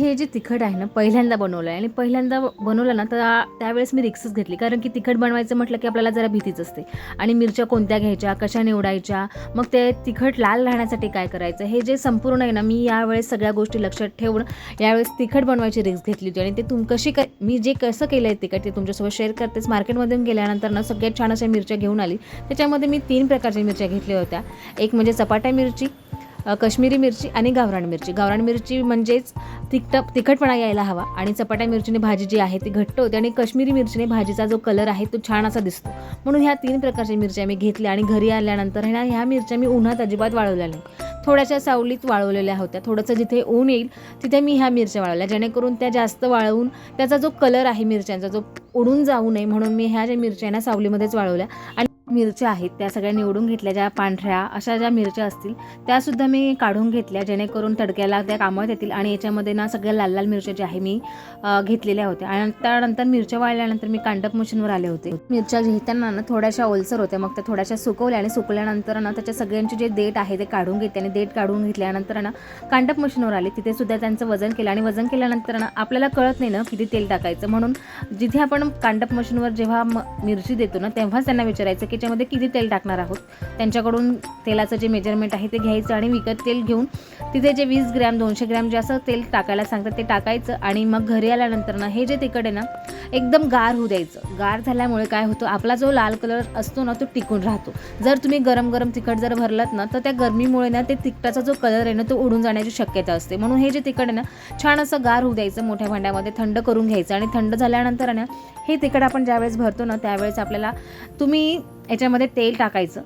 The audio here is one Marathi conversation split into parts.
हे जे तिखट आहे ना पहिल्यांदा बनवलं आहे आणि पहिल्यांदा बनवलं ना तर त्यावेळेस मी रिस्कच घेतली, कारण की तिखट बनवायचं म्हटलं की आपल्याला जरा भीतीच असते. आणि मिरच्या कोणत्या घ्यायच्या, कशा निवडायच्या, मग ते तिखट लाल राहण्यासाठी काय करायचं, हे जे संपूर्ण आहे ना मी यावेळेस सगळ्या गोष्टी लक्षात ठेवून यावेळेस तिखट बनवायची रिस्क घेतली होती. आणि ते मी जे कसं केलं आहे तिखट ते तुमच्यासोबत शेअर करतेच. मार्केटमधून गेल्यानंतर ना सगळ्यात छान अशा मिरच्या घेऊन आली. त्याच्यामध्ये मी 3 प्रकारच्या मिरच्या घेतल्या होत्या. एक म्हणजे चपाटा मिरची, काश्मीरी मिरची आणि गावरान मिरची. गावरान मिरची म्हणजेच तिखटपणा यायला हवा, आणि चपाटा मिरचीने भाजी जी आहे ती घट्ट होते, आणि काश्मीरी मिरचीने भाजीचा जो कलर आहे तो छान असा दिसतो. म्हणून ह्या 3 प्रकारच्या मिरच्या मी घेतल्या. आणि घरी आल्यानंतर ह्या मिरच्या मी उन्हात अजिबात वाळवल्या नाही, थोड्याशा सावलीत वाळवलेल्या होत्या. थोडंसं जिथे ऊन येईल तिथे मी ह्या मिरच्या वाळवल्या, जेणेकरून त्या जास्त वाळवून त्याचा जो कलर आहे मिरच्यांचा जो उडून जाऊ नये, म्हणून मी ह्या ज्या मिरच्या ना सावलीमध्येच वाळवल्या. आणि मिरच्या आहेत त्या सगळ्या निवडून घेतल्या. ज्या पांढऱ्या अशा ज्या मिरच्या असतील त्यासुद्धा मी काढून घेतल्या, जेणेकरून तडक्याला त्या कामात येतील. आणि याच्यामध्ये ना सगळ्या लाल लाल मिरच्या ज्या आहे मी घेतलेल्या होत्या. आणि त्यानंतर मिरच्या वाळल्यानंतर मी कांडप मशीनवर आले होते. मिरच्या घेताना ना थोड्याशा ओलसर होत्या, मग त्या थोड्याशा सुकवल्या, आणि सुकल्यानंतर ना त्याच्या सगळ्यांचे जे देठ आहे ते काढून घेतले. आणि देठ काढून घेतल्यानंतर ना कांडप मशीनवर आले, तिथे सुद्धा त्यांचं वजन केलं. आणि वजन केल्यानंतर ना आपल्याला कळत नाही ना किती तेल टाकायचं, म्हणून जिथे आपण कांडप मशीनवर जेव्हा मिरची देतो ना तेव्हाच त्यांना विचारायचं की त्याच्यामध्ये किती तेल टाकणार आहोत. त्यांच्याकडून तेलाचं जे मेजरमेंट आहे ते घ्यायचं, आणि विकत तेल घेऊन तिथे जे 20 ग्रॅम 200 ग्रॅम जे असं तेल टाकायला सांगतात ते टाकायचं. आणि मग घरी आल्यानंतर ना हे जे तिखट आहे ना एकदम गार होऊ द्यायचं. गार झाल्यामुळे काय होतं, आपला जो लाल कलर असतो ना तो टिकून राहतो. जर तुम्ही गरम गरम तिखट जर भरलात ना तर त्या गरमीमुळे ना ते तिखटाचा जो कलर आहे ना तो उडून जाण्याची शक्यता असते. म्हणून हे जे तिखट आहे ना छान असं गार होऊ द्यायचं, मोठ्या भांड्यामध्ये थंड करून घ्यायचं. आणि थंड झाल्यानंतर ना हे तिखट आपण ज्यावेळेस भरतो ना त्यावेळेस आपल्याला तुम्ही याच्यामध्ये तेल टाकायचं.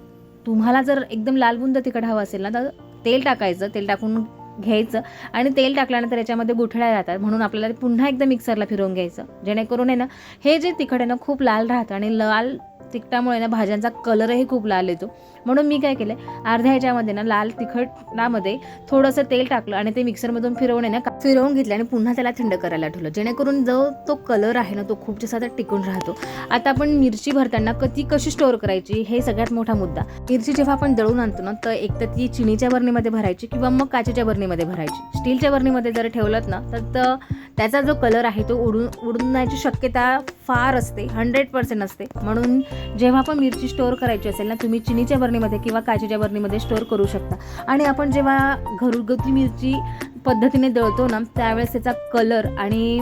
तुम्हाला जर एकदम लालबुंद तिखट हवं असेल ना तर तेल टाकायचं, तेल टाकून घ्यायचं. आणि तेल टाकल्यानंतर याच्यामध्ये गुठळ्या राहतात, म्हणून आपल्याला पुन्हा एकदा मिक्सरला फिरवून घ्यायचं, जेणेकरून आहे ना हे जे तिखट आहे ना खूप लाल राहतं. आणि लाल तिखटामुळे ना भाज्यांचा कलरही खूप लाल येतो. म्हणून मी काय केलं, अर्ध्या ह्याच्यामध्ये ना लाल तिखटामध्ये थोडंसं तेल टाकलं आणि ते मिक्सरमधून फिरवून घेतलं आणि पुन्हा त्याला थंड करायला ठेवलं, जेणेकरून जो तो कलर आहे ना तो खूप जास्त टिकून राहतो. आता आपण मिरची भरताना कशी स्टोअर करायची हे सगळ्यात मोठा मुद्दा. मिरची जेव्हा आपण दळून आणतो ना तर एक तर ती चिनीच्या बरणीमध्ये भरायची किंवा मग काचेच्या बरणीमध्ये भरायची. स्टीलच्या बरणीमध्ये जर ठेवलं ना तर त्याचा जो कलर आहे तो उडून जाण्याची शक्यता फार असते, 100% असते. म्हणून जेव्हा पण मिरची स्टोअर करायची असेल ना तुम्ही चिनीच्या बरणीमध्ये किंवा काचेच्या बरणीमध्ये स्टोअर करू शकता. आणि आपण जेव्हा घरगुती मिरची पद्धतीने दळतो ना त्यावेळेस त्याचा कलर आणि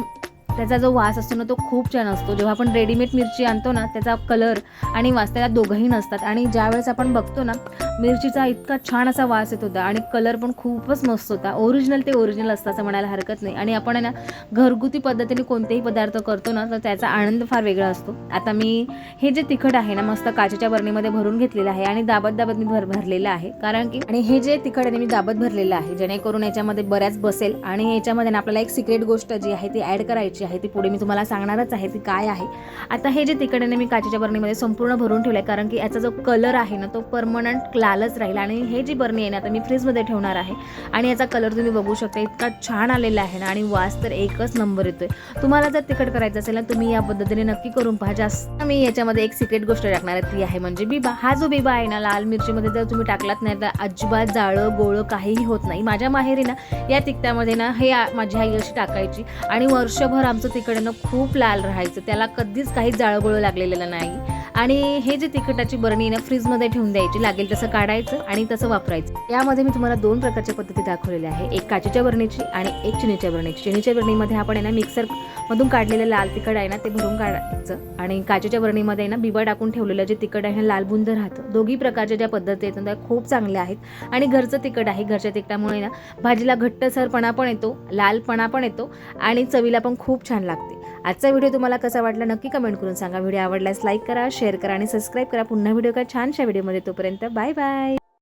त्याचा जो वास असतो ना तो खूप छान असतो. जेव्हा आपण रेडीमेड मिरची आणतो ना त्याचा कलर आणि वास त्याला दोघंही नसतात. आणि ज्यावेळेस आपण बघतो ना मिरचीचा इतका छान असा वास येत होता आणि कलर पण खूपच मस्त होता. ओरिजिनल ते ओरिजिनल असतं असं म्हणायला हरकत नाही. आणि आपण ना घरगुती पद्धतीने कोणतेही पदार्थ करतो ना तर त्याचा आनंद फार वेगळा असतो. आता मी हे जे तिखट आहे ना मस्त काचेच्या बरणीमध्ये भरून घेतलेलं आहे आणि दाबत मी भरलेलं आहे, कारण की आणि हे जे तिखट आहे मी दाबत भरलेलं आहे, जेणेकरून याच्यामध्ये बऱ्याच बसेल. आणि याच्यामध्ये ना आपल्याला एक सिक्रेट गोष्ट जी आहे ती ॲड करायची आहे, ती पुढे मी तुम्हाला सांगणारच आहे ती काय आहे. आता हे जे तिखट आहे मी काचेच्या बरणीमध्ये संपूर्ण भरून ठेवलं आहे, कारण की याचा जो कलर आहे ना तो परमनंट लालच राहील. आणि हे जी बरणी आहे ना आता मी फ्रीजमध्ये ठेवणार आहे. आणि याचा कलर तुम्ही बघू शकता इतका छान आलेला आहे ना, आणि वास तर एकच नंबर येतोय. तुम्हाला जर तिखट करायचं असेल ना तुम्ही या पद्धतीने नक्की करून पहा. जास्त मी याच्यामध्ये एक सिक्रेट गोष्ट टाकणार आहे ती आहे म्हणजे बिबा. हा जो बिबा आहे ना लाल मिरचीमध्ये जर तुम्ही टाकलात नाही तर अजिबात जाळं गोळं काहीही होत नाही. माझ्या माहेरी ना या तिखटामध्ये ना हे माझी आई अशी टाकायची आणि वर्षभर आमचं तिखट ना खूप लाल राहायचं, त्याला कधीच काही जाळं गोळं लागलेलं नाही. आणि हे जे तिखटाची बरणी ना फ्रीजमध्ये ठेवून द्यायची, लागेल तसं काढायचं आणि तसं वापरायचं. यामध्ये मी तुम्हाला 2 प्रकारच्या पद्धती दाखवलेल्या आहे, एक काचेच्या बरणीची आणि एक चिनीच्या बरणीची. चिनीच्या बरणीमध्ये आपण आहे ना मिक्सरमधून काढलेलं लाल तिखट आहे ना ते भरून काढायचं, आणि काचेच्या बरणीमध्ये ना बिबा टाकून ठेवलेलं जे तिखट आहे ना लालबुंद राहतं. दोघी प्रकारच्या ज्या पद्धती आहेत त्या खूप चांगल्या आहेत. आणि घरचं तिखट आहे, घरच्या तिखटामुळे ना भाजीला घट्टसरपणा पण येतो, लालपणा पण येतो आणि चवीला पण खूप छान लागते. आजचा व्हिडिओ तुम्हाला कसा वाटला नक्की कमेंट करून सांगा. व्हिडिओ आवडल्यास लाईक करा, शेअर करा आणि सबस्क्राईब करा. पुन्हा व्हिडिओ का छानशा व्हिडिओमध्ये, तोपर्यंत बाय बाय.